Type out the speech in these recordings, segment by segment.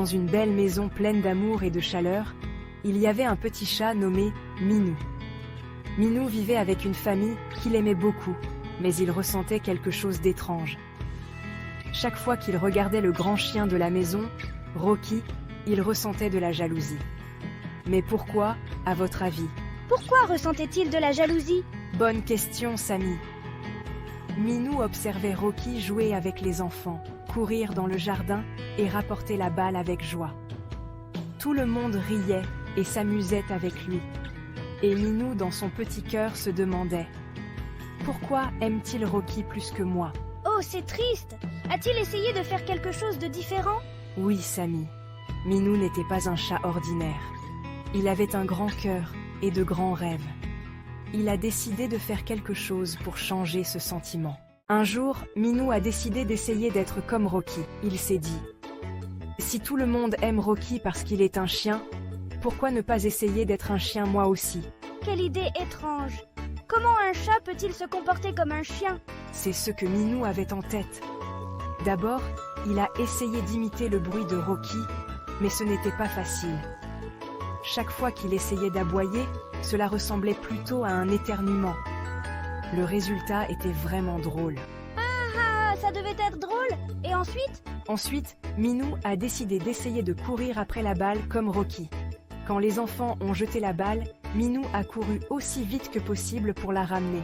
Dans une belle maison pleine d'amour et de chaleur, il y avait un petit chat nommé Minou. Minou vivait avec une famille qu'il aimait beaucoup, mais il ressentait quelque chose d'étrange. Chaque fois qu'il regardait le grand chien de la maison, Rocky, il ressentait de la jalousie. Mais pourquoi, à votre avis? Pourquoi ressentait-il de la jalousie? Bonne question, Samy. Minou observait Rocky jouer avec les enfants, courir dans le jardin et rapporter la balle avec joie. Tout le monde riait et s'amusait avec lui. Et Minou, dans son petit cœur, se demandait « Pourquoi aime-t-il Rocky plus que moi ?» Oh, c'est triste! A-t-il essayé de faire quelque chose de différent? Oui, Samy. Minou n'était pas un chat ordinaire. Il avait un grand cœur et de grands rêves. Il a décidé de faire quelque chose pour changer ce sentiment. Un jour, Minou a décidé d'essayer d'être comme Rocky. Il s'est dit « Si tout le monde aime Rocky parce qu'il est un chien, pourquoi ne pas essayer d'être un chien moi aussi ?» Quelle idée étrange! Comment un chat peut-il se comporter comme un chien? C'est ce que Minou avait en tête. D'abord, il a essayé d'imiter le bruit de Rocky, mais ce n'était pas facile. Chaque fois qu'il essayait d'aboyer, cela ressemblait plutôt à un éternuement. Le résultat était vraiment drôle. Ah, ça devait être drôle! Et ensuite? Ensuite, Minou a décidé d'essayer de courir après la balle comme Rocky. Quand les enfants ont jeté la balle, Minou a couru aussi vite que possible pour la ramener.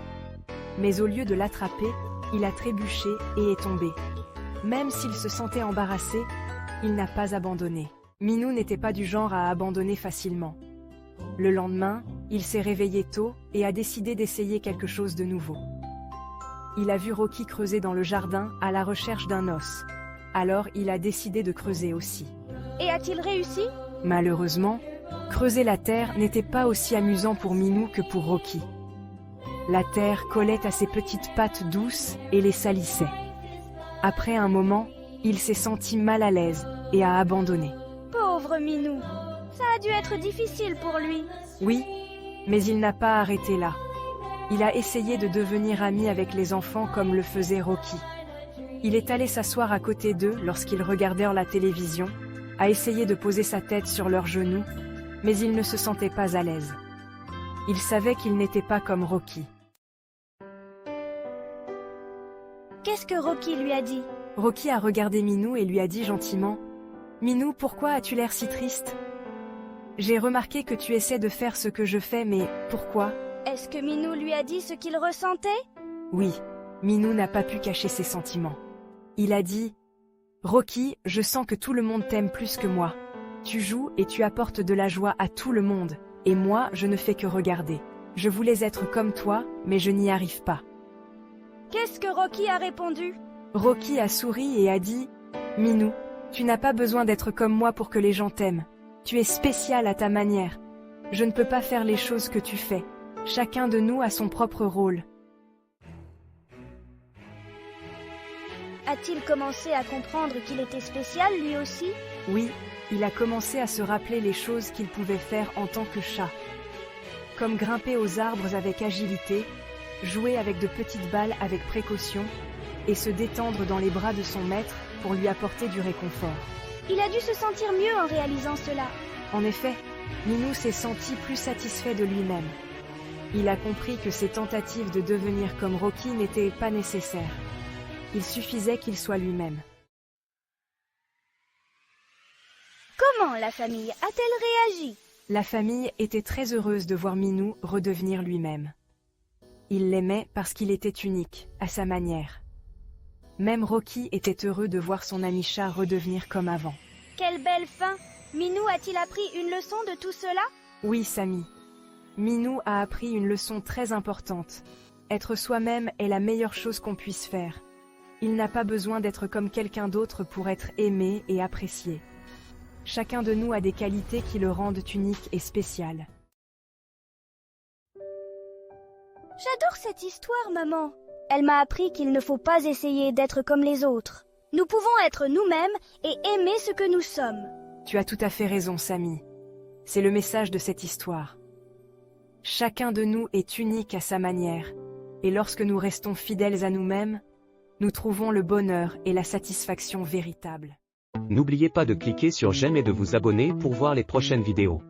Mais au lieu de l'attraper, il a trébuché et est tombé. Même s'il se sentait embarrassé, il n'a pas abandonné. Minou n'était pas du genre à abandonner facilement. Le lendemain, il s'est réveillé tôt et a décidé d'essayer quelque chose de nouveau. Il a vu Rocky creuser dans le jardin à la recherche d'un os. Alors il a décidé de creuser aussi. Et a-t-il réussi? Malheureusement, creuser la terre n'était pas aussi amusant pour Minou que pour Rocky. La terre collait à ses petites pattes douces et les salissait. Après un moment, il s'est senti mal à l'aise et a abandonné. Pauvre Minou! Ça a dû être difficile pour lui. Oui, mais il n'a pas arrêté là. Il a essayé de devenir ami avec les enfants comme le faisait Rocky. Il est allé s'asseoir à côté d'eux lorsqu'ils regardèrent la télévision, a essayé de poser sa tête sur leurs genoux, mais il ne se sentait pas à l'aise. Il savait qu'il n'était pas comme Rocky. Qu'est-ce que Rocky lui a dit? Rocky a regardé Minou et lui a dit gentiment « Minou, pourquoi as-tu l'air si triste? J'ai remarqué que tu essaies de faire ce que je fais, mais pourquoi ?» Est-ce que Minou lui a dit ce qu'il ressentait? Oui, Minou n'a pas pu cacher ses sentiments. Il a dit « Rocky, je sens que tout le monde t'aime plus que moi. Tu joues et tu apportes de la joie à tout le monde, et moi, je ne fais que regarder. Je voulais être comme toi, mais je n'y arrive pas. » Qu'est-ce que Rocky a répondu? Rocky a souri et a dit « Minou, tu n'as pas besoin d'être comme moi pour que les gens t'aiment. Tu es spécial à ta manière. Je ne peux pas faire les choses que tu fais. Chacun de nous a son propre rôle. » A-t-il commencé à comprendre qu'il était spécial lui aussi? Oui, il a commencé à se rappeler les choses qu'il pouvait faire en tant que chat. Comme grimper aux arbres avec agilité, jouer avec de petites balles avec précaution, et se détendre dans les bras de son maître pour lui apporter du réconfort. Il a dû se sentir mieux en réalisant cela. En effet, Minou s'est senti plus satisfait de lui-même. Il a compris que ses tentatives de devenir comme Rocky n'étaient pas nécessaires. Il suffisait qu'il soit lui-même. Comment la famille a-t-elle réagi? La famille était très heureuse de voir Minou redevenir lui-même. Il l'aimait parce qu'il était unique, à sa manière. Même Rocky était heureux de voir son ami chat redevenir comme avant. Quelle belle fin! Minou a-t-il appris une leçon de tout cela? Oui, Samy. Minou a appris une leçon très importante. Être soi-même est la meilleure chose qu'on puisse faire. Il n'a pas besoin d'être comme quelqu'un d'autre pour être aimé et apprécié. Chacun de nous a des qualités qui le rendent unique et spécial. J'adore cette histoire, maman. Elle m'a appris qu'il ne faut pas essayer d'être comme les autres. Nous pouvons être nous-mêmes et aimer ce que nous sommes. Tu as tout à fait raison, Samy. C'est le message de cette histoire. Chacun de nous est unique à sa manière, et lorsque nous restons fidèles à nous-mêmes, nous trouvons le bonheur et la satisfaction véritable. N'oubliez pas de cliquer sur j'aime et de vous abonner pour voir les prochaines vidéos.